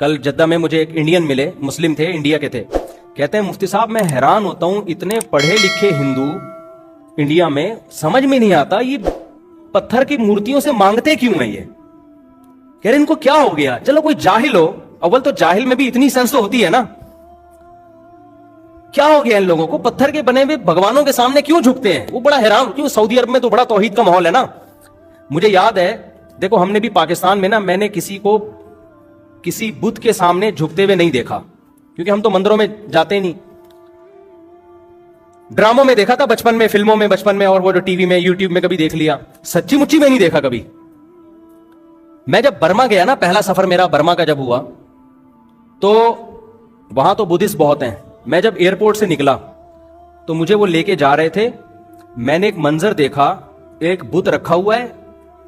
کل جدہ میں مجھے ایک انڈین ملے, مسلم تھے, انڈیا کے تھے. کہتے ہیں مفتی صاحب میں حیران ہوتا ہوں, اتنے پڑھے لکھے ہندو انڈیا میں سمجھ میں نہیں آتا یہ پتھر کی مورتیوں سے مانگتے کیوں ہیں. یہ کہہ رہے ان کو کیا ہو گیا. چلو کوئی جاہل ہو, اول تو جاہل میں بھی اتنی سینس تو ہوتی ہے نا, کیا ہو گیا ان لوگوں کو پتھر کے بنے ہوئے بھگوانوں کے سامنے کیوں جھکتے ہیں. وہ بڑا حیران, کیوں سعودی عرب میں تو بڑا توحید کا ماحول ہے نا. مجھے یاد ہے, دیکھو ہم نے بھی پاکستان میں نا, میں نے کسی کو کسی بت کے سامنے جھکتے ہوئے نہیں دیکھا, کیونکہ ہم تو مندروں میں جاتے نہیں. ڈراموں میں دیکھا تھا بچپن میں, فلموں میں بچپن میں, اور وہ جو ٹی وی میں یوٹیوب میں کبھی دیکھ لیا. سچی مچی میں نہیں دیکھا کبھی. میں جب برما گیا نا, پہلا سفر میرا برما کا جب ہوا, تو وہاں تو بدھسٹ بہت ہیں. میں جب ایئرپورٹ سے نکلا تو مجھے وہ لے کے جا رہے تھے, میں نے ایک منظر دیکھا, ایک بت رکھا ہوا ہے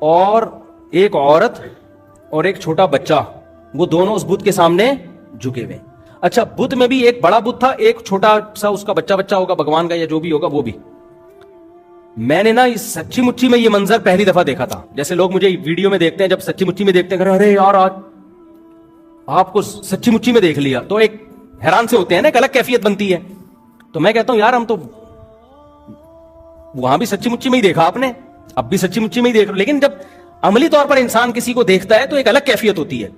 اور ایک عورت اور ایک چھوٹا بچہ, وہ دونوں اس بت کے سامنے جھکے ہوئے. اچھا بت میں بھی ایک بڑا بت تھا, ایک چھوٹا سا اس کا بچہ ہوگا بھگوان کا یا جو بھی ہوگا وہ بھی. میں نے نا اس سچی مچی میں یہ منظر پہلی دفعہ دیکھا تھا. جیسے لوگ مجھے ویڈیو میں دیکھتے ہیں, جب سچی مچی میں دیکھتے ہیں ارے یار آج آپ کو سچی مچی میں دیکھ لیا, تو ایک حیران سے ہوتے ہیں نا, ایک الگ کیفیت بنتی ہے. تو میں کہتا ہوں یار ہم تو وہاں بھی سچی مچی میں ہی دیکھا آپ نے, اب بھی سچی مچی میں ہی دیکھ رہے, لیکن جب عملی طور پر انسان کسی کو دیکھتا ہے تو ایک الگ کیفیت ہوتی ہے.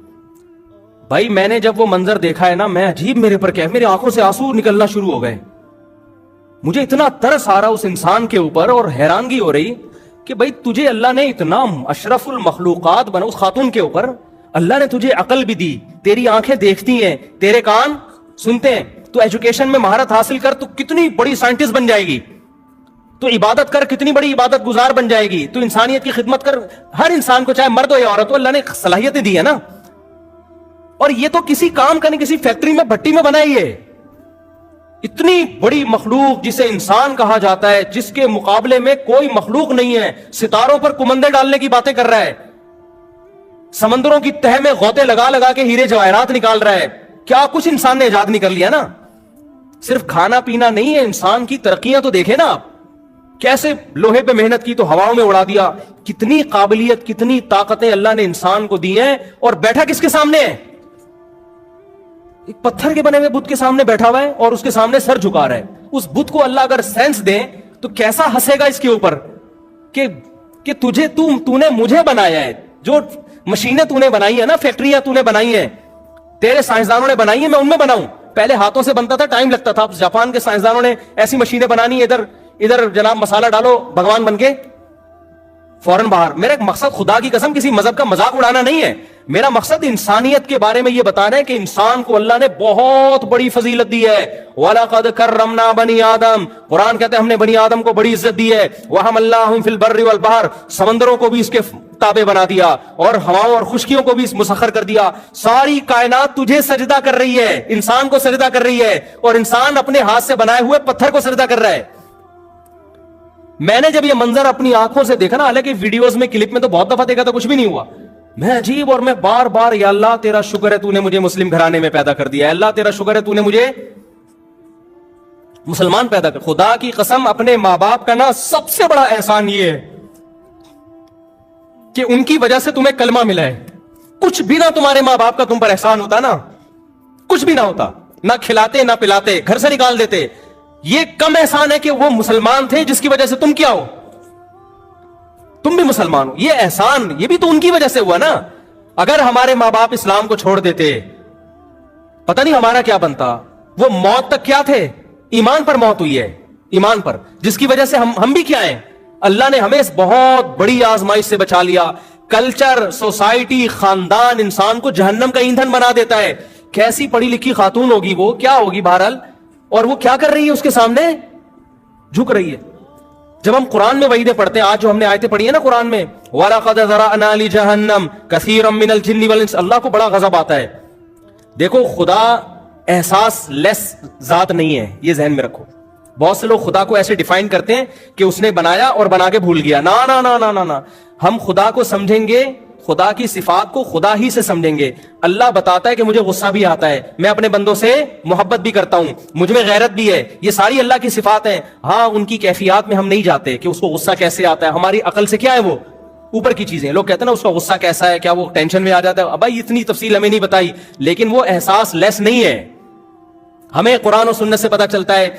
بھائی میں نے جب وہ منظر دیکھا ہے نا, میں عجیب, میرے پر کیا, میری آنکھوں سے آنسو نکلنا شروع ہو گئے. مجھے اتنا ترس آ رہا اس انسان کے اوپر, اور حیرانگی ہو رہی کہ بھائی تجھے اللہ نے اتنا اشرف المخلوقات بنا, اس خاتون کے اوپر اللہ نے تجھے عقل بھی دی, تیری آنکھیں دیکھتی ہیں, تیرے کان سنتے ہیں, تو ایجوکیشن میں مہارت حاصل کر تو کتنی بڑی سائنٹسٹ بن جائے گی, تو عبادت کر کتنی بڑی عبادت گزار بن جائے گی, تو انسانیت کی خدمت کر. ہر انسان کو چاہے مرد ہو یا عورت ہو, اللہ نے صلاحیتیں دی ہے نا. اور یہ تو کسی کام کا نہیں, کسی فیکٹری میں بھٹی میں بنائی ہے. اتنی بڑی مخلوق جسے انسان کہا جاتا ہے, جس کے مقابلے میں کوئی مخلوق نہیں ہے, ستاروں پر کمندے ڈالنے کی باتیں کر رہا ہے, سمندروں کی تہ میں غوطے لگا لگا کے ہیرے جواہرات نکال رہا ہے. کیا کچھ انسان نے ایجاد نہیں کر لیا نا. صرف کھانا پینا نہیں ہے, انسان کی ترقیاں تو دیکھیں نا آپ, کیسے لوہے پہ محنت کی تو ہواؤں میں اڑا دیا. کتنی قابلیت, کتنی طاقتیں اللہ نے انسان کو دی ہیں, اور بیٹھا کس کے سامنے ہے, ایک پتھر کے بنے ہوئے بت کے سامنے بیٹھا ہوا ہے, اور اس کے سامنے سر جھکا رہا ہے. اس بت کو اللہ اگر سینس دے تو کیسا ہنسے گا اس کے اوپر کہ تجھے تو نے مجھے بنایا ہے. جو مشینیں تو نے بنائی ہیں نا, فیکٹریاں تو نے بنائی ہیں, تیرے سائنسدانوں نے بنائی ہیں, میں ان میں بناؤں. پہلے ہاتھوں سے بنتا تھا, ٹائم لگتا تھا. جاپان کے سائنسدانوں نے ایسی مشینیں بنانی, ادھر جناب مسالہ ڈالو, بھگوان بن کے فوراً باہر. میرا ایک مقصد خدا کی قسم کسی مذہب کا مذاق اڑانا نہیں ہے, میرا مقصد انسانیت کے بارے میں یہ بتانا ہے کہ انسان کو اللہ نے بہت بڑی فضیلت دی ہے. وَلَقَدْ كَرَّمْنَا بَنِي آدَمَ, قرآن کہتے ہیں ہم نے بنی آدم کو بڑی عزت دی ہے. وَحَمَلْنَاهُمْ فِي الْبَرِّ وَالْبَحْرِ, سمندروں کو بھی اس کے تابع بنا دیا, اور ہواؤں اور خشکیوں کو بھی مسخر کر دیا. ساری کائنات تجھے سجدہ کر رہی ہے, انسان کو سجدہ کر رہی ہے, اور انسان اپنے ہاتھ سے بنائے ہوئے پتھر کو سجدہ کر رہا ہے. میں نے جب یہ منظر اپنی آنکھوں سے دیکھا نا, حالانکہ ویڈیوز میں کلپ میں تو بہت دفعہ دیکھا تو کچھ بھی نہیں ہوا, میں عجیب, اور میں بار بار یا اللہ تیرا شکر ہے تو نے مجھے مسلم گھرانے میں پیدا کر دیا, اللہ تیرا شکر ہے تو نے مجھے مسلمان پیدا کر. خدا کی قسم اپنے ماں باپ کا نا سب سے بڑا احسان یہ ہے کہ ان کی وجہ سے تمہیں کلمہ ملا ہے. کچھ بھی نہ تمہارے ماں باپ کا تم پر احسان ہوتا نا, کچھ بھی نہ ہوتا, نہ کھلاتے نہ پلاتے, گھر سے نکال دیتے, یہ کم احسان ہے کہ وہ مسلمان تھے جس کی وجہ سے تم کیا ہو, تم بھی مسلمان ہو. یہ احسان یہ بھی تو ان کی وجہ سے ہوا نا. اگر ہمارے ماں باپ اسلام کو چھوڑ دیتے پتہ نہیں ہمارا کیا بنتا. وہ موت تک کیا تھے, ایمان پر موت ہوئی ہے, ایمان پر, جس کی وجہ سے ہم بھی کیا ہیں. اللہ نے ہمیں اس بہت بڑی آزمائش سے بچا لیا. کلچر, سوسائٹی, خاندان انسان کو جہنم کا ایندھن بنا دیتا ہے. کیسی پڑھی لکھی خاتون ہوگی, وہ کیا ہوگی بہرحال, اور وہ کیا کر رہی ہے, اس کے سامنے جھک رہی ہے. جب ہم قرآن میں وعیدیں پڑھتے ہیں, آج جو ہم نے آیتیں پڑھی ہیں نا قرآن میں, وَلَقَدْ ذَرَأْنَا لِجَهَنَّمَ كَثِيرًا مِنَ الْجِنِّ وَالْإِنسِ, اللہ کو بڑا غضب آتا ہے. دیکھو خدا احساس لیس ذات نہیں ہے, یہ ذہن میں رکھو. بہت سے لوگ خدا کو ایسے ڈیفائن کرتے ہیں کہ اس نے بنایا اور بنا کے بھول گیا. نا نا نا نا نا, ہم خدا کو سمجھیں گے, خدا کی صفات کو خدا ہی سے سمجھیں گے. اللہ بتاتا ہے کہ مجھے غصہ بھی آتا ہے, میں اپنے بندوں سے محبت بھی کرتا ہوں, مجھ میں غیرت بھی ہے, یہ ساری اللہ کی صفات ہیں. ہاں ان کی کیفیات میں ہم نہیں جاتے کہ اس کو غصہ کیسے آتا ہے, ہماری عقل سے کیا ہے وہ اوپر کی چیزیں. لوگ کہتے ہیں نا اس کا غصہ کیسا ہے, کیا وہ ٹینشن میں آ جاتا ہے. بھائی اتنی تفصیل ہمیں نہیں بتائی, لیکن وہ احساس لیس نہیں ہے. ہمیں قرآن و سنت سے پتا چلتا ہے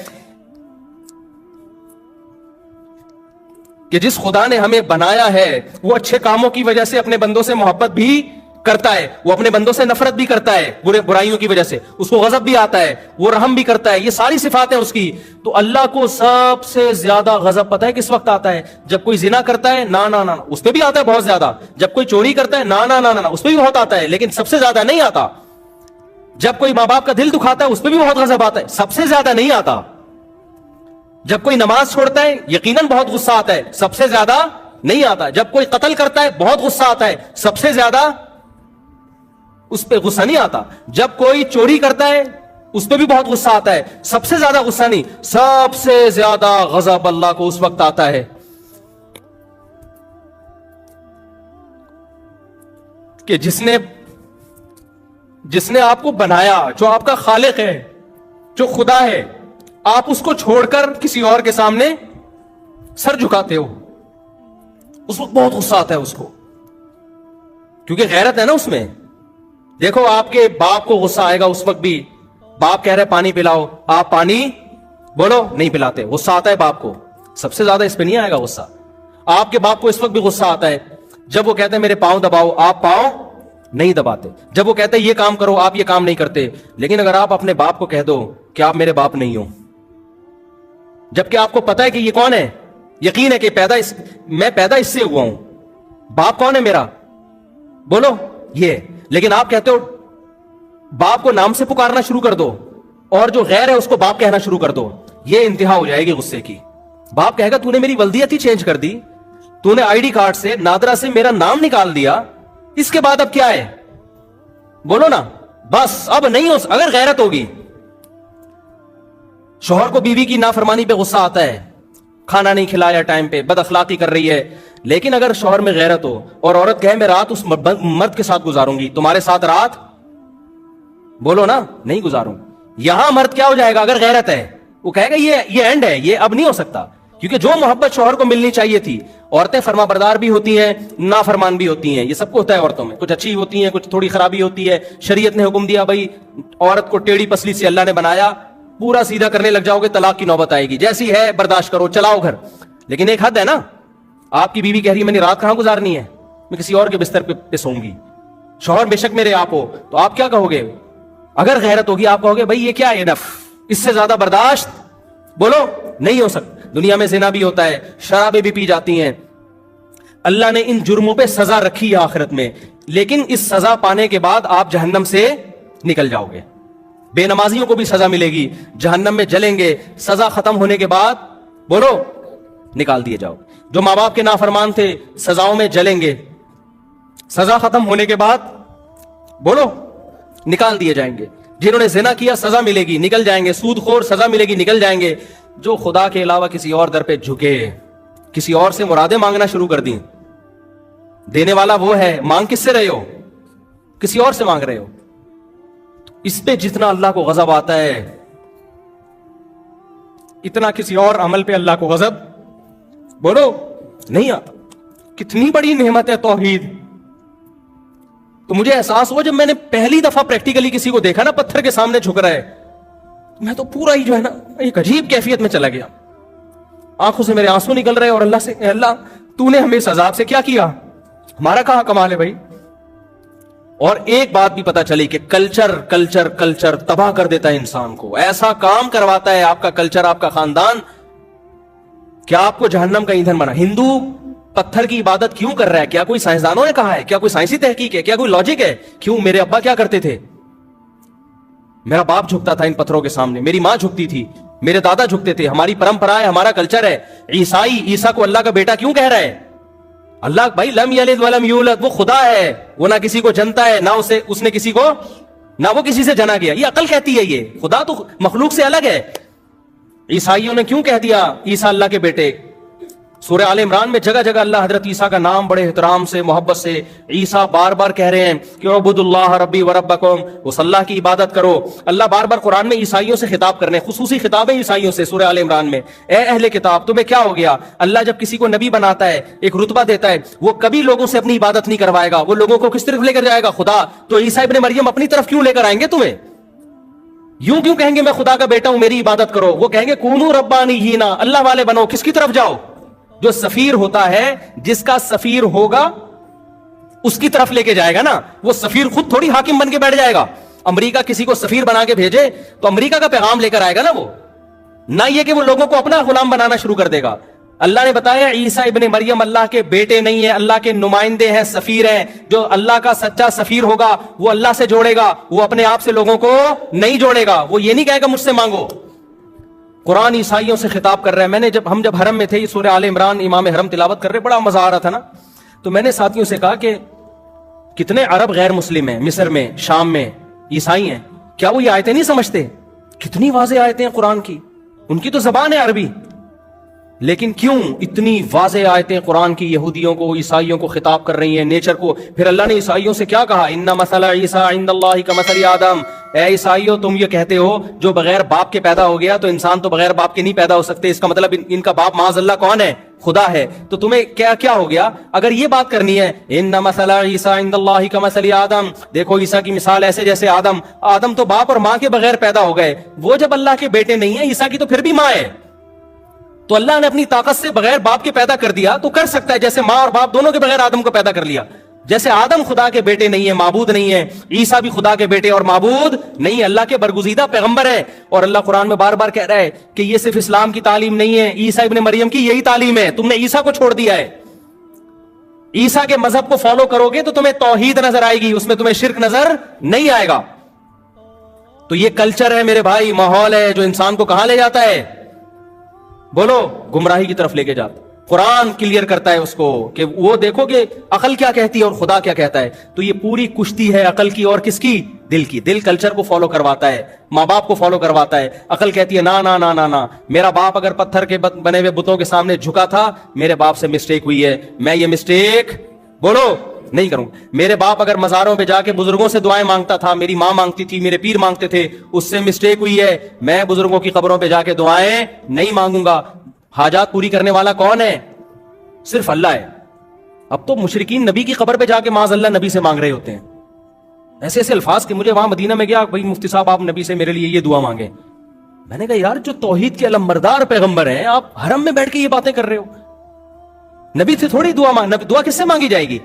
کہ جس خدا نے ہمیں بنایا ہے وہ اچھے کاموں کی وجہ سے اپنے بندوں سے محبت بھی کرتا ہے, وہ اپنے بندوں سے نفرت بھی کرتا ہے برائیوں کی وجہ سے, اس کو غضب بھی آتا ہے, وہ رحم بھی کرتا ہے. یہ ساری صفات ہیں اس کی. تو اللہ کو سب سے زیادہ غضب پتہ ہے کس وقت آتا ہے؟ جب کوئی زنا کرتا ہے, نا اس پہ بھی آتا ہے بہت زیادہ. جب کوئی چوری کرتا ہے, نا اس پہ بھی بہت آتا ہے, لیکن سب سے زیادہ نہیں آتا. جب کوئی ماں باپ کا دل دکھاتا ہے اس پہ بھی بہت غضب آتا ہے, سب سے زیادہ نہیں آتا. جب کوئی نماز چھوڑتا ہے یقیناً بہت غصہ آتا ہے, سب سے زیادہ نہیں آتا. جب کوئی قتل کرتا ہے بہت غصہ آتا ہے, سب سے زیادہ اس پہ غصہ نہیں آتا. جب کوئی چوری کرتا ہے اس پہ بھی بہت غصہ آتا ہے, سب سے زیادہ غصہ نہیں. سب سے زیادہ غضب اللہ کو اس وقت آتا ہے کہ جس نے آپ کو بنایا, جو آپ کا خالق ہے, جو خدا ہے, آپ اس کو چھوڑ کر کسی اور کے سامنے سر جھکاتے ہو. اس وقت بہت غصہ آتا ہے اس کو, کیونکہ غیرت ہے نا اس میں. دیکھو آپ کے باپ کو غصہ آئے گا اس وقت بھی, باپ کہہ رہے پانی پلاؤ, آپ پانی بولو نہیں پلاتے, غصہ آتا ہے باپ کو. سب سے زیادہ اس پہ نہیں آئے گا غصہ. آپ کے باپ کو اس وقت بھی غصہ آتا ہے جب وہ کہتے ہیں میرے پاؤں دباؤ, آپ پاؤں نہیں دباتے. جب وہ کہتے ہیں یہ کام کرو, آپ یہ کام نہیں کرتے. لیکن اگر آپ اپنے باپ کو کہہ دو کہ آپ میرے باپ نہیں ہو, جبکہ آپ کو پتا ہے کہ یہ کون ہے, یقین ہے کہ میں پیدا اس سے ہوا ہوں, باپ کون ہے میرا, بولو یہ. لیکن آپ کہتے ہو باپ کو نام سے پکارنا شروع کر دو, اور جو غیر ہے اس کو باپ کہنا شروع کر دو. یہ انتہا ہو جائے گی غصے کی. باپ کہے گا تو نے میری ولدیت ہی چینج کر دی, تو نے آئی ڈی کارڈ سے نادرا سے میرا نام نکال دیا, اس کے بعد اب کیا ہے, بولو نا. بس اب نہیں ہو. اگر غیرت ہوگی, شوہر کو بیوی کی نافرمانی پہ غصہ آتا ہے, کھانا نہیں کھلایا ٹائم پہ, بد اخلاقی کر رہی ہے, لیکن اگر شوہر میں غیرت ہو اور عورت کہے میں رات اس مرد کے ساتھ گزاروں گی, تمہارے ساتھ رات بولو نا نہیں گزاروں, یہاں مرد کیا ہو جائے گا اگر غیرت ہے, وہ کہے گا یہ اینڈ ہے, یہ اب نہیں ہو سکتا. کیونکہ جو محبت شوہر کو ملنی چاہیے تھی, عورتیں فرما بردار بھی ہوتی ہیں, نافرمان بھی ہوتی ہیں, یہ سب کو ہوتا ہے عورتوں میں, کچھ اچھی ہوتی ہیں, کچھ تھوڑی خرابی ہوتی ہے. شریعت نے حکم دیا بھائی عورت کو ٹیڑھی پسلی سے اللہ نے بنایا, پورا سیدھا کرنے لگ جاؤ گے طلاق کی نوبت آئے گی, جیسی ہے برداشت کرو, چلاؤ گھر. لیکن ایک حد ہے نا. آپ کی بیوی کہہ رہی ہے میں نے رات کہاں گزارنی ہے, میں کسی اور کے بستر پہ سوؤں گی. شوہر بے شک میرے آپ ہو, تو آپ کیا کہو گے؟ اگر غیرت ہوگی آپ کہو گے بھائی یہ کیا ہے, نف اس سے زیادہ برداشت بولو نہیں ہو سکتا. دنیا میں زنا بھی ہوتا ہے, شرابیں بھی پی جاتی ہیں. اللہ نے ان جرموں پہ سزا رکھی ہے آخرت میں, لیکن اس سزا پانے کے بعد آپ جہنم سے نکل جاؤ گے. بے نمازیوں کو بھی سزا ملے گی, جہنم میں جلیں گے. سزا ختم ہونے کے بعد بولو نکال دیے جاؤ. جو ماں باپ کے نافرمان تھے سزاؤں میں جلیں گے, سزا ختم ہونے کے بعد بولو نکال دیے جائیں گے. جنہوں نے زنا کیا سزا ملے گی, نکل جائیں گے. سود خور سزا ملے گی, نکل جائیں گے. جو خدا کے علاوہ کسی اور در پہ جھکے, کسی اور سے مرادیں مانگنا شروع کر دیں, دینے والا وہ ہے, مانگ کس سے رہے ہو, کسی اور سے مانگ رہے ہو. اس پہ جتنا اللہ کو غضب آتا ہے اتنا کسی اور عمل پہ اللہ کو غضب بولو نہیں آتا. کتنی بڑی نعمت ہے توحید. تو مجھے احساس ہوا جب میں نے پہلی دفعہ پریکٹیکلی کسی کو دیکھا نا پتھر کے سامنے جھک رہا ہے, میں تو پورا ہی جو ہے نا ایک عجیب کیفیت میں چلا گیا. آنکھوں سے میرے آنسو نکل رہے, اور اللہ سے اللہ تو نے ہمیں اس عذاب سے کیا کیا, ہمارا کہاں کمال ہے بھائی. اور ایک بات بھی پتا چلی کہ کلچر تباہ کر دیتا ہے انسان کو. ایسا کام کرواتا ہے آپ کا کلچر, آپ کا خاندان, کیا آپ کو جہنم کا ایندھن بنا. ہندو پتھر کی عبادت کیوں کر رہا ہے؟ کیا کوئی سائنسدانوں نے کہا ہے؟ کیا کوئی سائنسی تحقیق ہے؟ کیا کوئی لاجک ہے؟ کیوں؟ میرے ابا کیا کرتے تھے, میرا باپ جھکتا تھا ان پتھروں کے سامنے, میری ماں جھکتی تھی, میرے دادا جھکتے تھے. ہماری پرمپرا ہے, ہمارا کلچر ہے. عیسیٰ کو اللہ کا بیٹا کیوں کہہ رہا ہے؟ اللہ بھائی لم یلد ولم یولد, وہ خدا ہے, وہ نہ کسی کو جنتا ہے, نہ اس نے کسی کو, نہ وہ کسی سے جنا گیا. یہ عقل کہتی ہے, یہ خدا تو مخلوق سے الگ ہے. عیسائیوں نے کیوں کہہ دیا عیسیٰ اللہ کے بیٹے؟ سورہ آل عمران میں جگہ جگہ اللہ حضرت عیسیٰ کا نام بڑے احترام سے محبت سے عیسیٰ بار بار کہہ رہے ہیں کہ اعبدوا اللہ ربی و ربکم، اس اللہ کی عبادت کرو۔ اللہ بار بار قرآن میں عیسائیوں سے خطاب کرنے، خصوصی خطاب ہے عیسائیوں سے سورہ آل عمران میں، اے اہل کتاب تمہیں کیا ہو گیا؟ اللہ جب کسی کو نبی بناتا ہے، ایک رتبہ دیتا ہے، وہ کبھی لوگوں سے اپنی عبادت نہیں کروائے گا، وہ لوگوں کو کس طرف لے کر جائے گا؟ خدا۔ تو عیسیٰ ابن مریم اپنی طرف کیوں لے کر آئیں گے تمہیں؟ یوں کیوں کہیں گے میں خدا کا بیٹا ہوں میری عبادت کرو؟ وہ کہیں گے کونوا ربانیین، اللہ والے بنو۔ کس کی طرف جاؤ؟ جو سفیر ہوتا ہے، جس کا سفیر ہوگا اس کی طرف لے کے جائے گا نا۔ وہ سفیر خود تھوڑی حاکم بن کے بیٹھ جائے گا۔ امریکہ کسی کو سفیر بنا کے بھیجے تو امریکہ کا پیغام لے کر آئے گا نا وہ، نہ یہ کہ وہ لوگوں کو اپنا غلام بنانا شروع کر دے گا۔ اللہ نے بتایا عیسیٰ ابن مریم اللہ کے بیٹے نہیں ہیں، اللہ کے نمائندے ہیں، سفیر ہیں۔ جو اللہ کا سچا سفیر ہوگا وہ اللہ سے جوڑے گا، وہ اپنے آپ سے لوگوں کو نہیں جوڑے گا۔ وہ یہ نہیں کہے گا مجھ سے مانگو۔ قرآن عیسائیوں سے خطاب کر رہا ہے۔ میں نے ہم جب حرم میں تھے، یہ سورہ آل عمران امام حرم تلاوت کر رہے، بڑا مزہ آ رہا تھا نا، تو میں نے ساتھیوں سے کہا کہ کتنے عرب غیر مسلم ہیں مصر میں، شام میں، عیسائی ہیں، کیا وہ یہ آیتیں نہیں سمجھتے؟ کتنی واضح آیتیں ہیں قرآن کی، ان کی تو زبان ہے عربی، لیکن کیوں اتنی واضح آیتیں قرآن کی یہودیوں کو، عیسائیوں کو خطاب کر رہی ہیں، نیچر کو؟ پھر اللہ نے عیسائیوں سے کیا کہا؟ ان مثل عیسیٰ عند اللہ کمثل آدم۔ اے عیسائیوں تم یہ کہتے ہو جو بغیر باپ کے پیدا ہو گیا، تو انسان تو بغیر باپ کے نہیں پیدا ہو سکتے، اس کا مطلب ان کا باپ معاذ اللہ کون ہے؟ خدا ہے۔ تو تمہیں کیا ہو گیا؟ اگر یہ بات کرنی ہے ان مثل عیسیٰ عند اللہ کمثل آدم، دیکھو عیسیٰ کی مثال ایسے جیسے آدم تو باپ اور ماں کے بغیر پیدا ہو گئے، وہ جب اللہ کے بیٹے نہیں ہیں، عیسیٰ کی تو پھر بھی ماں ہے۔ تو اللہ نے اپنی طاقت سے بغیر باپ کے پیدا کر دیا، تو کر سکتا ہے جیسے ماں اور باپ دونوں کے بغیر آدم کو پیدا کر لیا۔ جیسے آدم خدا کے بیٹے نہیں ہے، معبود نہیں ہے، عیسیٰ بھی خدا کے بیٹے اور معبود نہیں ہے، اللہ کے برگزیدہ پیغمبر ہے۔ اور اللہ قرآن میں بار بار کہہ رہا ہے کہ یہ صرف اسلام کی تعلیم نہیں ہے، عیسیٰ ابن مریم کی یہی تعلیم ہے۔ تم نے عیسیٰ کو چھوڑ دیا ہے، عیسیٰ کے مذہب کو فالو کرو گے تو تمہیں توحید نظر آئے گی، اس میں تمہیں شرک نظر نہیں آئے گا۔ تو یہ کلچر ہے میرے بھائی، ماحول ہے جو انسان کو کہاں لے جاتا ہے؟ بولو، گمراہی کی طرف لے کے جاتا۔ قرآن کلیئر کرتا ہے اس کو کہ وہ دیکھو کہ عقل کیا کہتی ہے اور خدا کیا کہتا ہے۔ تو یہ پوری کشتی ہے عقل کی اور کس کی؟ دل کی۔ دل کلچر کو فالو کرواتا ہے، ماں باپ کو فالو کرواتا ہے، عقل کہتی ہے نا نا نا نا نا، میرا باپ اگر پتھر کے بنے ہوئے بتوں کے سامنے جھکا تھا، میرے باپ سے مسٹیک ہوئی ہے، میں یہ مسٹیک بولو نہیں کروں۔ میرے باپ اگر مزاروں پہ جا کے بزرگوں سے دعائیں مانگتا تھا، میری ماں مانگتی تھی، میرے پیر مانگتے تھے، اس سے مسٹیک ہوئی ہے، میں بزرگوں کی قبروں پہ جا کے دعائیں نہیں مانگوں گا۔ حاجات پوری کرنے والا کون ہے؟ صرف اللہ ہے۔ اب تو مشرکین نبی کی قبر پہ جا کے معاذ اللہ نبی سے مانگ رہے ہوتے ہیں ایسے ایسے الفاظ کہ مجھے وہاں مدینہ میں گیا، بھائی مفتی صاحب آپ نبی سے میرے لیے یہ دعا مانگیں۔ میں نے کہا یار جو توحید کے علمبردار پیغمبر ہیں، آپ حرم میں بیٹھ کے یہ باتیں کر رہے ہو؟ نبی سے تھوڑی دعا کس سے مانگی جائے گی؟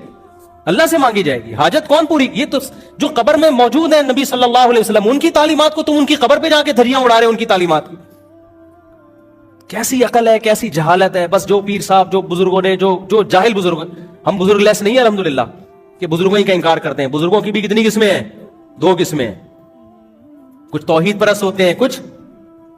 اللہ سے مانگی جائے گی۔ حاجت کون پوری؟ یہ تو جو قبر میں موجود ہیں نبی صلی اللہ علیہ وسلم، ان کی تعلیمات کو تم ان کی قبر پہ جا کے دھجیاں اڑا رہے ہو، ان کی تعلیمات کی۔ کیسی عقل ہے، کیسی جہالت ہے۔ بس جو پیر صاحب، جو بزرگوں نے، جو جاہل بزرگ، ہم بزرگ لیس نہیں ہیں الحمدللہ کہ بزرگوں ہی کا انکار کرتے ہیں۔ بزرگوں کی بھی کتنی قسمیں ہیں؟ 2 قسمیں ہیں، کچھ توحید پرست ہوتے ہیں، کچھ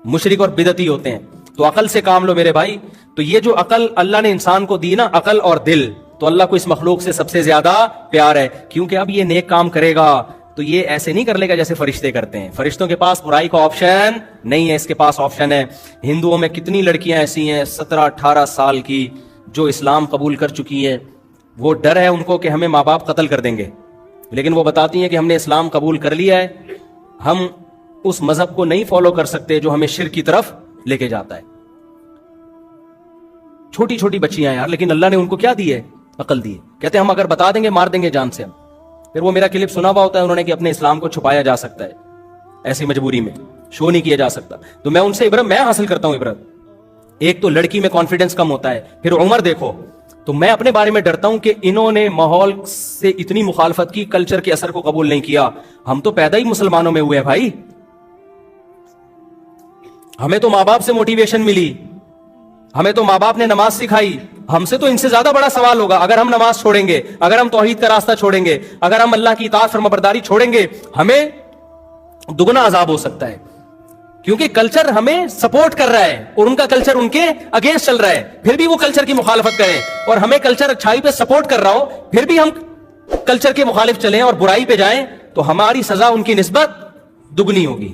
مشرک اور بدعتی ہوتے ہیں۔ تو عقل سے کام لو میرے بھائی۔ تو یہ جو عقل اللہ نے انسان کو دی نا، عقل اور دل، تو اللہ کو اس مخلوق سے سب سے زیادہ پیار ہے، کیونکہ اب یہ نیک کام کرے گا تو یہ ایسے نہیں کر لے گا جیسے فرشتے کرتے ہیں۔ فرشتوں کے پاس برائی کا آپشن نہیں ہے، اس کے پاس آپشن ہے۔ ہندوؤں میں کتنی لڑکیاں ایسی ہیں 17-18 سال کی جو اسلام قبول کر چکی ہیں، وہ ڈر ہے ان کو کہ ہمیں ماں باپ قتل کر دیں گے، لیکن وہ بتاتی ہیں کہ ہم نے اسلام قبول کر لیا ہے، ہم اس مذہب کو نہیں فالو کر سکتے جو ہمیں شرک کی طرف لے کے جاتا ہے۔ چھوٹی چھوٹی بچیاں یار، لیکن اللہ نے ان کو کیا دی ہے؟ عقل دی ہے۔ کہتے ہیں ہم اگر بتا دیں گے مار دیں گے جان سے ہم۔ پھر وہ میرا کلپ سنا ہوا ہوتا ہے انہوں نے کہ اپنے اسلام کو چھپایا جا سکتا ہے، ایسی مجبوری میں شو نہیں کیا جا سکتا۔ تو میں ان سے عبرت میں حاصل کرتا ہوں عبرت۔ ایک تو لڑکی میں کانفیڈنس کم ہوتا ہے، پھر عمر دیکھو، تو میں اپنے بارے میں ڈرتا ہوں کہ انہوں نے ماحول سے اتنی مخالفت کی، کلچر کے اثر کو قبول نہیں کیا۔ ہم تو پیدا ہی مسلمانوں میں ہوئے ہیں بھائی، ہمیں تو ماں باپ سے موٹیویشن ملی، ہمیں تو ماں باپ نے نماز سکھائی۔ ہم سے تو ان سے زیادہ بڑا سوال ہوگا اگر ہم نماز چھوڑیں گے، اگر ہم توحید کا راستہ چھوڑیں گے، اگر ہم اللہ کی اطاعت فرمانبرداری چھوڑیں گے، ہمیں دگنا عذاب ہو سکتا ہے، کیونکہ کلچر ہمیں سپورٹ کر رہا ہے اور ان کا کلچر ان کے اگینسٹ چل رہا ہے۔ پھر بھی وہ کلچر کی مخالفت کریں اور ہمیں کلچر اچھائی پہ سپورٹ کر رہا ہو، پھر بھی ہم کلچر کے مخالف چلیں اور برائی پہ جائیں، تو ہماری سزا ان کی نسبت دگنی ہوگی۔